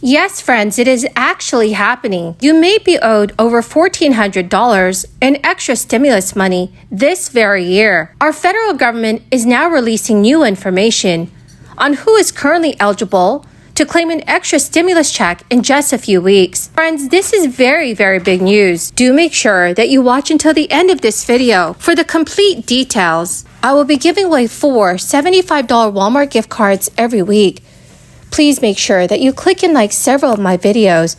Yes, friends, it is actually happening. You may be owed over $1,400 in extra stimulus money this very year. Our federal government is now releasing new information on who is currently eligible to claim an extra stimulus check in just a few weeks. Friends, this is very, very big news. Do make sure that you watch until the end of this video for the complete details. I will be giving away 4 $75 Walmart gift cards every week. Please make sure that you click and like several of my videos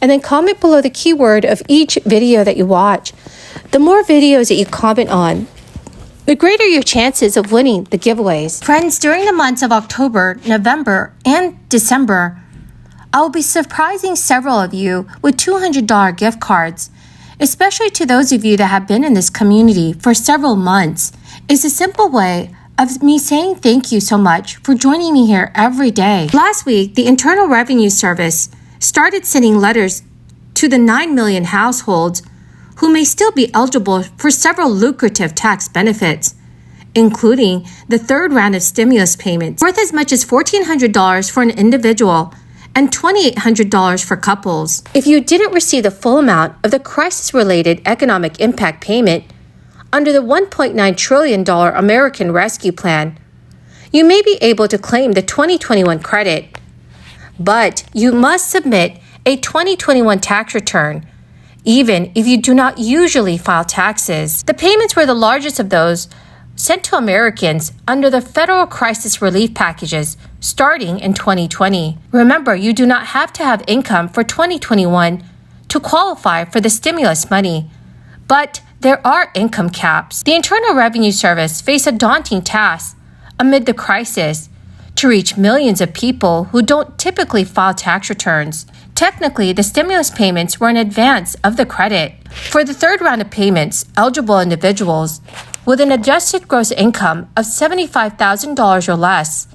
and then comment below the keyword of each video that you watch. The more videos that you comment on, the greater your chances of winning the giveaways. Friends, during the months of October, November, and December, I will be surprising several of you with $200 gift cards, especially to those of you that have been in this community for several months. It's a simple way of me saying thank you so much for joining me here every day. Last week, the Internal Revenue Service started sending letters to the 9 million households who may still be eligible for several lucrative tax benefits, including the third round of stimulus payments worth as much as $1,400 for an individual and $2,800 for couples. If you didn't receive the full amount of the crisis-related economic impact payment under the $1.9 trillion American Rescue Plan, you may be able to claim the 2021 credit, but you must submit a 2021 tax return, even if you do not usually file taxes. The payments were the largest of those sent to Americans under the federal crisis relief packages starting in 2020. Remember, you do not have to have income for 2021 to qualify for the stimulus money, but there are income caps. The Internal Revenue Service faced a daunting task amid the crisis to reach millions of people who don't typically file tax returns. Technically, the stimulus payments were in advance of the credit. For the third round of payments, eligible individuals with an adjusted gross income of $75,000 or less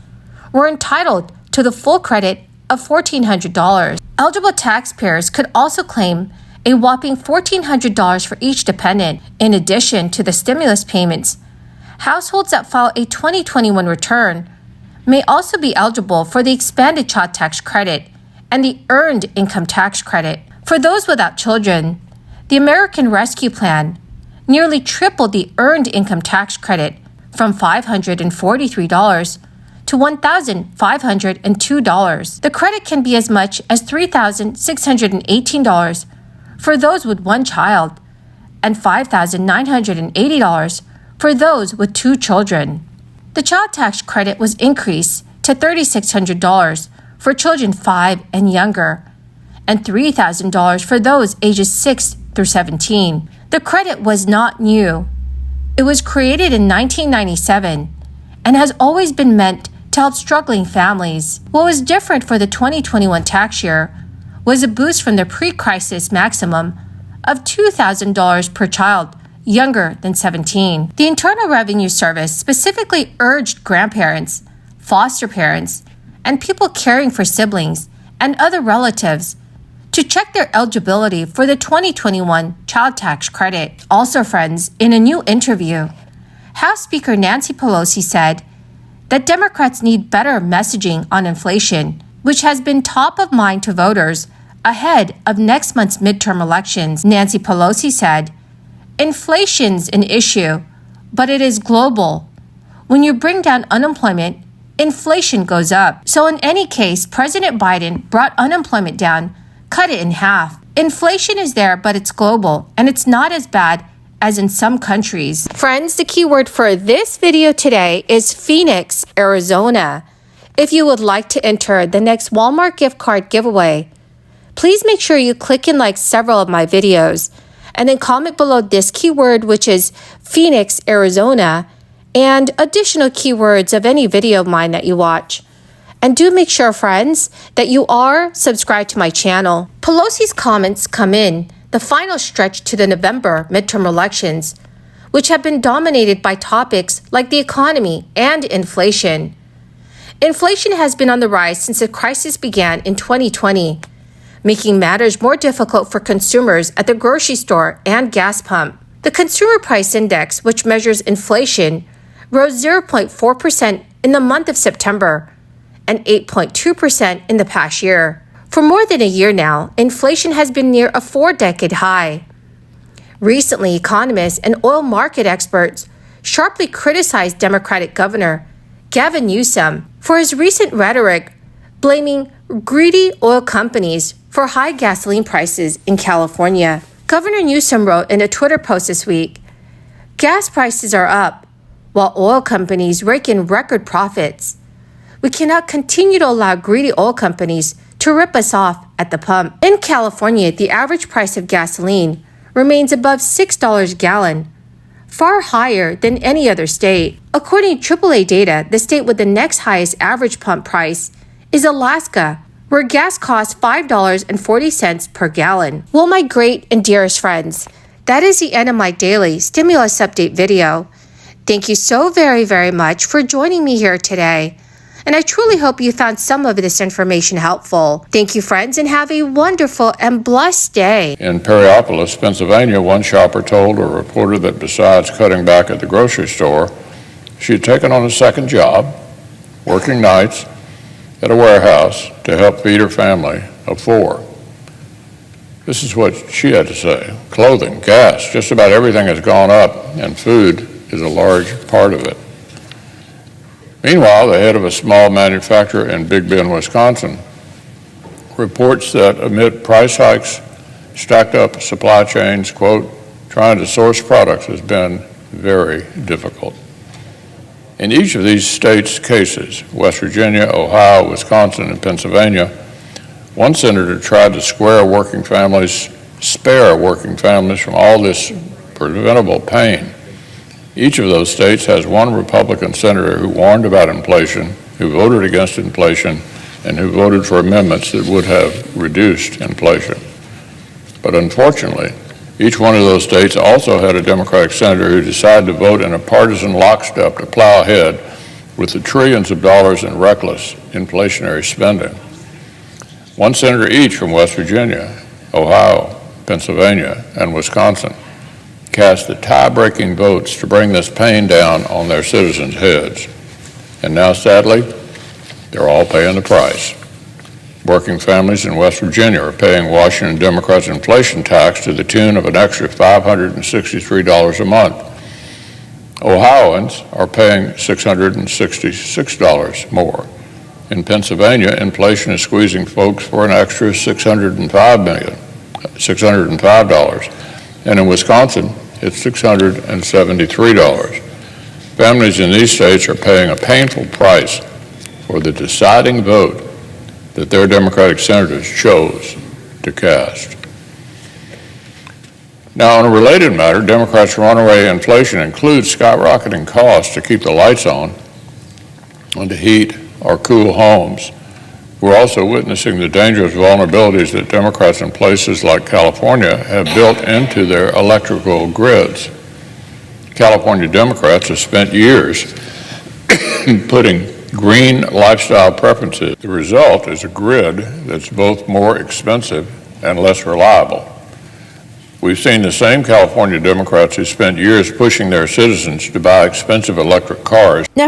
were entitled to the full credit of $1,400. Eligible taxpayers could also claim a whopping $1,400 for each dependent. In addition to the stimulus payments, households that file a 2021 return may also be eligible for the expanded child tax credit and the earned income tax credit. For those without children, the American Rescue Plan nearly tripled the earned income tax credit from $543 to $1,502. The credit can be as much as $3,618 for those with one child and $5,980 for those with 2 children. The child tax credit was increased to $3,600 for children 5 and younger, and $3,000 for those ages 6 through 17. The credit was not new. It was created in 1997 and has always been meant to help struggling families. What was different for the 2021 tax year was a boost from the pre-crisis maximum of $2,000 per child younger than 17. The Internal Revenue Service specifically urged grandparents, foster parents, and people caring for siblings and other relatives to check their eligibility for the 2021 child tax credit. Also, friends, in a new interview, House Speaker Nancy Pelosi said that Democrats need better messaging on inflation, which has been top of mind to voters ahead of next month's midterm elections. Nancy Pelosi said, "Inflation's an issue, but it is global. When you bring down unemployment, inflation goes up. So in any case, President Biden brought unemployment down, cut it in half. Inflation is there, but it's global, and it's not as bad as in some countries." Friends, the keyword for this video today is Phoenix, Arizona. If you would like to enter the next Walmart gift card giveaway, please make sure you click and like several of my videos, and then comment below this keyword, which is Phoenix, Arizona, and additional keywords of any video of mine that you watch. And do make sure, friends, that you are subscribed to my channel. Pelosi's comments come in the final stretch to the November midterm elections, which have been dominated by topics like the economy and inflation. Inflation has been on the rise since the crisis began in 2020, making matters more difficult for consumers at the grocery store and gas pump. The Consumer Price Index, which measures inflation, rose 0.4% in the month of September and 8.2% in the past year. For more than a year now, inflation has been near a 4-decade high. Recently, economists and oil market experts sharply criticized Democratic Governor Gavin Newsom for his recent rhetoric blaming greedy oil companies for high gasoline prices in California. Governor Newsom wrote in a Twitter post this week, "Gas prices are up, while oil companies rake in record profits. We cannot continue to allow greedy oil companies to rip us off at the pump." In California, the average price of gasoline remains above $6 a gallon, far higher than any other state. According to AAA data, the state with the next highest average pump price is Alaska, where gas costs $5.40 per gallon. Well, my great and dearest friends, that is the end of my daily stimulus update video. Thank you so very, very much for joining me here today. And I truly hope you found some of this information helpful. Thank you, friends, and have a wonderful and blessed day. In Perryopolis, Pennsylvania, one shopper told a reporter that besides cutting back at the grocery store, she had taken on a second job, working nights at a warehouse to help feed her family of 4. This is what she had to say. Clothing, gas, just about everything has gone up, and food is a large part of it. Meanwhile, the head of a small manufacturer in Big Bend, Wisconsin, reports that amid price hikes, stacked up supply chains, quote, trying to source products has been very difficult. In each of these states' cases, West Virginia, Ohio, Wisconsin, and Pennsylvania, one senator tried to spare working families from all this preventable pain. Each of those states has one Republican senator who warned about inflation, who voted against inflation, and who voted for amendments that would have reduced inflation. But unfortunately, each one of those states also had a Democratic senator who decided to vote in a partisan lockstep to plow ahead with the trillions of dollars in reckless inflationary spending. One senator each from West Virginia, Ohio, Pennsylvania, and Wisconsin cast the tie-breaking votes to bring this pain down on their citizens' heads. And now, sadly, they're all paying the price. Working families in West Virginia are paying Washington Democrats' inflation tax to the tune of an extra $563 a month. Ohioans are paying $666 more. In Pennsylvania, inflation is squeezing folks for an extra $605. And in Wisconsin, it's $673. Families in these states are paying a painful price for the deciding vote that their Democratic senators chose to cast. Now, on a related matter, Democrats' runaway inflation includes skyrocketing costs to keep the lights on and to heat or cool homes. We're also witnessing the dangerous vulnerabilities that Democrats in places like California have built into their electrical grids. California Democrats have spent years putting green lifestyle preferences. The result is a grid that's both more expensive and less reliable. We've seen the same California Democrats who spent years pushing their citizens to buy expensive electric cars. Now,